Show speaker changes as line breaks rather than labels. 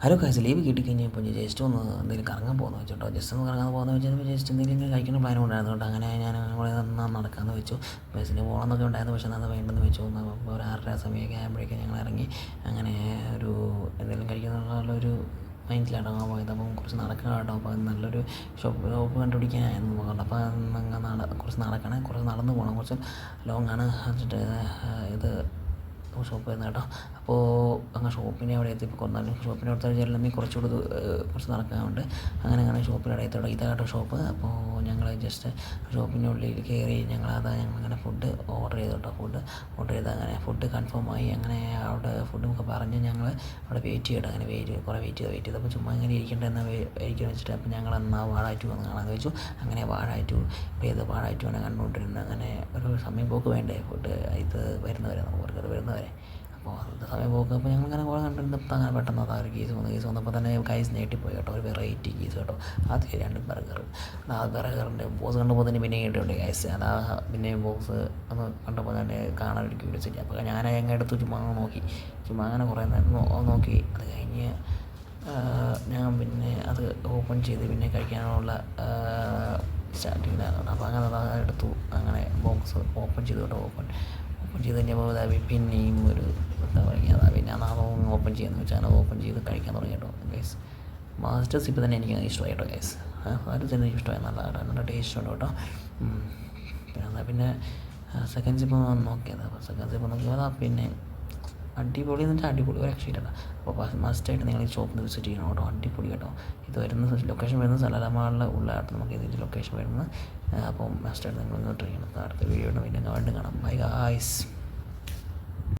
Hello guys, leave കിട്ടിക്കഴിഞ്ഞപ്പോൾ just ഒന്ന് എന്തെങ്കിലും കറങ്ങാൻ പോകുന്നു വെച്ചോട്ടോ. ജസ്റ്റ് ഒന്ന് കറങ്ങാൻ പോകുന്ന വെച്ചാൽ ജസ്റ്റ് എന്തെങ്കിലും കഴിക്കുന്ന പ്ലാൻ ഉണ്ടായിരുന്നു കേട്ടോ. അങ്ങനെ ഞാൻ ഇവിടെ നിന്ന് നടക്കാമെന്ന് വെച്ചു. ബസ്സിന് പോകണമെന്നൊക്കെ ഉണ്ടായിരുന്നു, പക്ഷേ അത് വേണ്ടെന്ന് വെച്ചു. അപ്പോൾ ഒരു 6:30 സമയമൊക്കെ ആകുമ്പോഴേക്കും ഞങ്ങൾ ഇറങ്ങി. അങ്ങനെ ഒരു എന്തെങ്കിലും കഴിക്കാനുള്ളൊരു മൈൻഡിലാണ് പോയത്. അപ്പം കുറച്ച് നടക്കണം കേട്ടോ. അപ്പോൾ നല്ലൊരു ഷോപ്പ് കണ്ടുപിടിക്കാനായിരുന്നു നോക്കുന്നത്. അപ്പോൾ കുറച്ച് നടക്കണം, കുറച്ച് നടന്ന് പോകണം, കുറച്ച് ലോങ് ആണ്. എന്നിട്ട് ഇത് ഷോപ്പ് വരുന്നത് കേട്ടോ. അപ്പോൾ അങ്ങ് ഷോപ്പിൻ്റെ അവിടെ എത്തിയപ്പോൾ കൊന്നാലും ഷോപ്പിൻ്റെ അടുത്ത് ചെല്ലണമെങ്കിൽ കുറച്ച് നടക്കാനുണ്ട്. അങ്ങനെ ഷോപ്പിൻ്റെ ഇടത്തോടെ ഇതാട്ടോ ഷോപ്പ്. അപ്പോൾ ഞങ്ങൾ ജസ്റ്റ് ഷോപ്പിൻ്റെ ഉള്ളിൽ കയറി ഞങ്ങളങ്ങനെ ഫുഡ് ഓർഡർ ചെയ്തു കേട്ടോ. ഫുഡ് ഓർഡർ ചെയ്ത് അങ്ങനെ ഫുഡ് കൺഫേം ആയി. അങ്ങനെ അവിടെ ഫുഡൊക്കെ പറഞ്ഞ് ഞങ്ങൾ അവിടെ വെയിറ്റ് ചെയ്യട്ടെ. അങ്ങനെ കുറേ വെയിറ്റ് ചെയ്തപ്പോൾ ചുമ്മാ ഇങ്ങനെ ഇരിക്കേണ്ടതെന്ന് ഇരിക്കാൻ വെച്ചിട്ട് അപ്പോൾ ഞങ്ങൾ എന്നാൽ വാഴ ടു വന്ന് കാണാമെന്ന് വെച്ചു. അങ്ങനെ വാഴ ടു വാഴ ടു ആണ് കണ്ടുകൊണ്ടിരുന്നത്. അങ്ങനെ ഒരു സമയം പോക്ക് വേണ്ടേ ഫുഡ് ഇത് വരുന്നവരെ, നമുക്ക് വരുന്നവരെ. അപ്പോൾ അത് സമയം പോക്ക്. അപ്പോൾ ഞങ്ങളിങ്ങനെ കുറേ കണ്ടിരുന്നപ്പോൾ അങ്ങനെ പെട്ടെന്ന് അതാ ഒരു കേസ് വന്നപ്പോൾ തന്നെ കൈസ് നീട്ടിപ്പോയി കേട്ടോ. ഒരു വെറൈറ്റി കേസ് കേട്ടോ. അത് 2 ബർഗർ. ആ ബർഗറിൻ്റെ ബോക്സ് കണ്ടപ്പോൾ തന്നെ പിന്നെ കേട്ടുണ്ട് കൈസ്. പിന്നെയും ബോക്സ് ഒന്ന് കണ്ടപ്പോൾ തന്നെ കാണാനൊരു ക്യൂരിയോസിറ്റി. അപ്പോൾ ഞാൻ അങ്ങ് എടുത്ത് ചുമ്മാ അങ്ങനെ കുറേ നോക്കി. അത് കഴിഞ്ഞ് ഞാൻ പിന്നെ അത് ഓപ്പൺ ചെയ്ത് പിന്നെ കഴിക്കാനുള്ള സ്റ്റാർട്ടിങ്ങിലാണ്. അപ്പോൾ അങ്ങനെ അത് എടുത്തു. അങ്ങനെ ബോക്സ് ഓപ്പൺ ചെയ്തു കേട്ടോ. ഓപ്പൺ ചെയ്ത് കഴിഞ്ഞപ്പോൾ പിന്നെയും ഒരു എന്താ പറയുക, പിന്നെ ഓപ്പൺ ചെയ്യാമെന്ന് വെച്ചാൽ അത് ഓപ്പൺ ചെയ്ത് കഴിക്കാൻ തുടങ്ങി കേട്ടോ ഗൈസ്. മാസ്റ്റർ സിപ്പ് തന്നെ എനിക്ക് ഇഷ്ടമായി കേട്ടോ ഗൈസ്. അത് തന്നെ ഇഷ്ടമായി, നല്ല ടേസ്റ്റ് ഉണ്ട് കേട്ടോ. പിന്നെ സെക്കൻഡ് സിപ്പ് നോക്കിയത്. അപ്പോൾ സെക്കൻഡ് സിപ്പ് നോക്കിയതാ പിന്നെ അടിപൊളി എന്ന് വെച്ചാൽ അടിപൊളി, ഒരു രക്ഷയില്ല. അപ്പോൾ മസ്റ്റായിട്ട് നിങ്ങൾ ഈ ഷോപ്പിൽ വിസിറ്റ് ചെയ്യണം കേട്ടോ. അടിപൊളി കേട്ടോ. ഇത് വരുന്ന ലൊക്കേഷൻ വരുന്നത് സലലമാളിലെ ഉള്ളായിട്ട് നമുക്ക് ഇതിൻ്റെ ലൊക്കേഷൻ വരുന്നത്. അപ്പോൾ മസ്റ്റായിട്ട് നിങ്ങൾ ട്രൈ ചെയ്യണം. അടുത്ത വീഡിയോ പിന്നെ വീണ്ടും കാണാം. Bye guys.